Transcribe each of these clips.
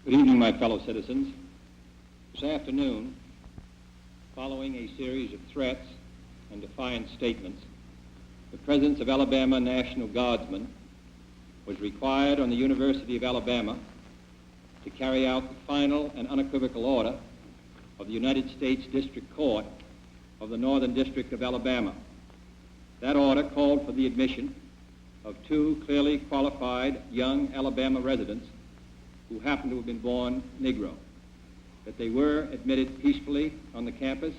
Good evening, my fellow citizens. This afternoon, following a series of threats and defiant statements, the presence of Alabama National Guardsmen was required on the University of Alabama to carry out the final and unequivocal order of the United States District Court of the Northern District of Alabama. That order called for the admission of two clearly qualified young Alabama residents who happened to have been born Negro. That they were admitted peacefully on the campus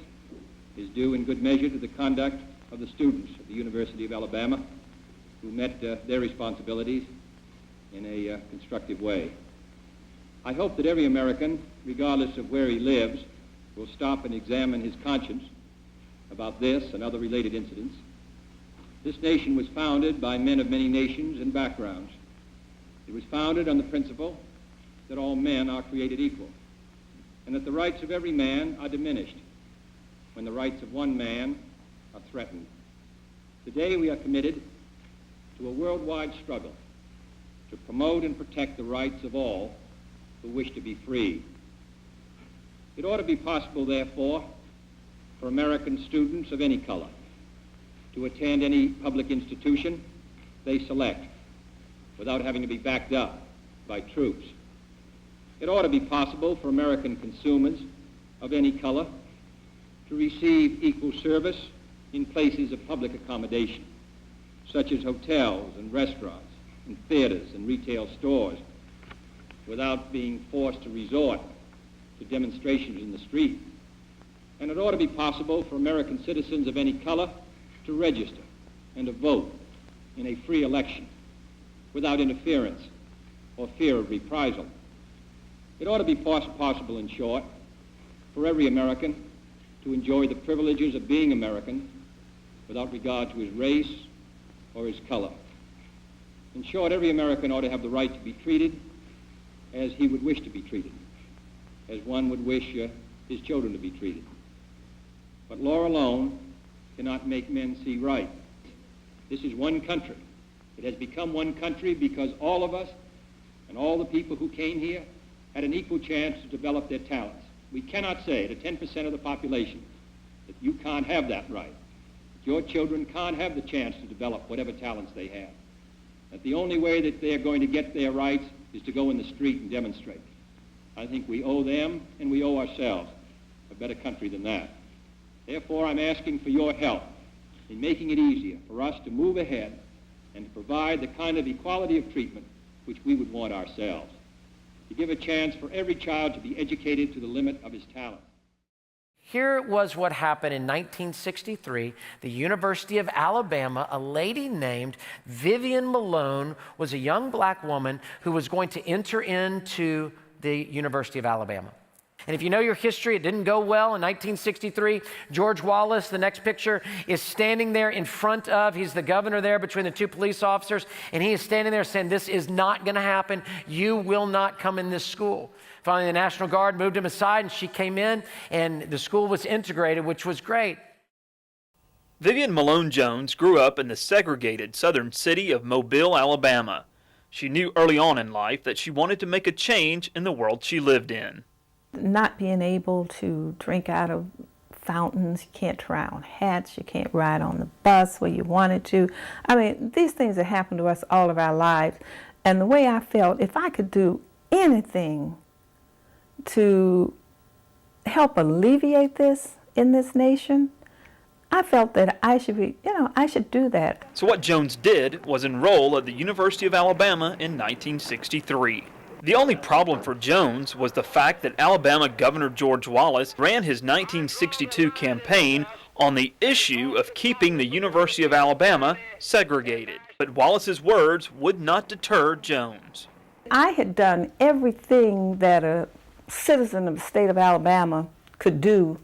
is due in good measure to the conduct of the students of the University of Alabama who met their responsibilities in a constructive way. I hope that every American, regardless of where he lives, will stop and examine his conscience about this and other related incidents. This nation was founded by men of many nations and backgrounds. It was founded on the principle that all men are created equal, and that the rights of every man are diminished when the rights of one man are threatened. Today we are committed to a worldwide struggle to promote and protect the rights of all who wish to be free. It ought to be possible, therefore, for American students of any color to attend any public institution they select without having to be backed up by troops. It ought to be possible for American consumers of any color to receive equal service in places of public accommodation, such as hotels and restaurants and theaters and retail stores, without being forced to resort to demonstrations in the street. And it ought to be possible for American citizens of any color to register and to vote in a free election without interference or fear of reprisal. It ought to be possible, in short, for every American to enjoy the privileges of being American without regard to his race or his color. In short, every American ought to have the right to be treated as he would wish to be treated, as one would wish his children to be treated. But law alone cannot make men see right. This is one country. It has become one country because all of us and all the people who came here had an equal chance to develop their talents. We cannot say to 10% of the population that you can't have that right, that your children can't have the chance to develop whatever talents they have, that the only way that they're going to get their rights is to go in the street and demonstrate. I think we owe them and we owe ourselves a better country than that. Therefore, I'm asking for your help in making it easier for us to move ahead and to provide the kind of equality of treatment which we would want ourselves, to give a chance for every child to be educated to the limit of his talent. Here was what happened in 1963. The University of Alabama, a lady named Vivian Malone was a young black woman who was going to enter into the University of Alabama. And if you know your history, it didn't go well in 1963. George Wallace, the next picture, is standing there in front of, he's the governor there between the two police officers, and he is standing there saying, this is not going to happen. You will not come in this school. Finally, the National Guard moved him aside, and she came in, and the school was integrated, which was great. Vivian Malone Jones grew up in the segregated southern city of Mobile, Alabama. She knew early on in life that she wanted to make a change in the world she lived in. Not being able to drink out of fountains, you can't try on hats, you can't ride on the bus where you wanted to. I mean, these things that happen to us all of our lives. And the way I felt, if I could do anything to help alleviate this in this nation, I felt that I should be, I should do that. So what Jones did was enroll at the University of Alabama in 1963. The only problem for Jones was the fact that Alabama Governor George Wallace ran his 1962 campaign on the issue of keeping the University of Alabama segregated. But Wallace's words would not deter Jones. I had done everything that a citizen of the state of Alabama could do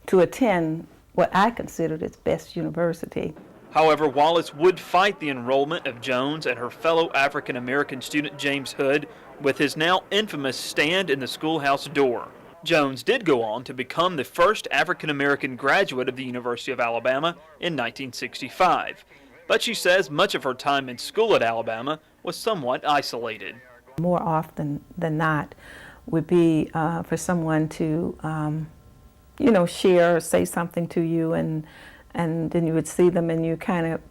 to attend what I considered its best university. However, Wallace would fight the enrollment of Jones and her fellow African-American student James Hood with his now infamous stand in the Schoolhouse Door. Jones did go on to become the first African-American graduate of the University of Alabama in 1965. But she says much of her time in school at Alabama was somewhat isolated. More often than not, would be for someone to, share or say something to you, and then you would see them and you kind of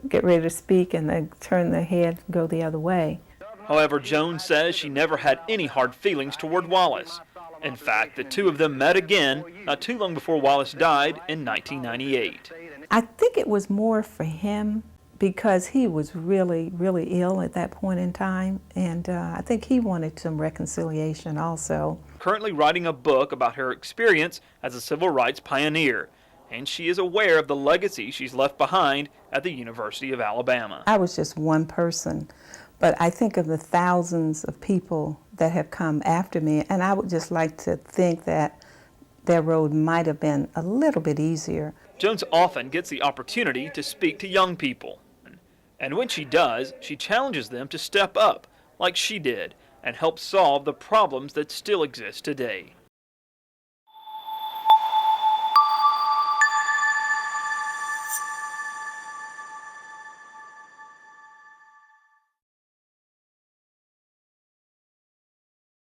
get ready to speak and they turn their head and go the other way. However, Jones says she never had any hard feelings toward Wallace. In fact, the two of them met again not too long before Wallace died in 1998. I think it was more for him because he was really, really ill at that point in time, and I think he wanted some reconciliation also. Currently writing a book about her experience as a civil rights pioneer, and she is aware of the legacy she's left behind at the University of Alabama. I was just one person, but I think of the thousands of people that have come after me, and I would just like to think that their road might have been a little bit easier. Jones often gets the opportunity to speak to young people, and when she does, she challenges them to step up, like she did, and help solve the problems that still exist today.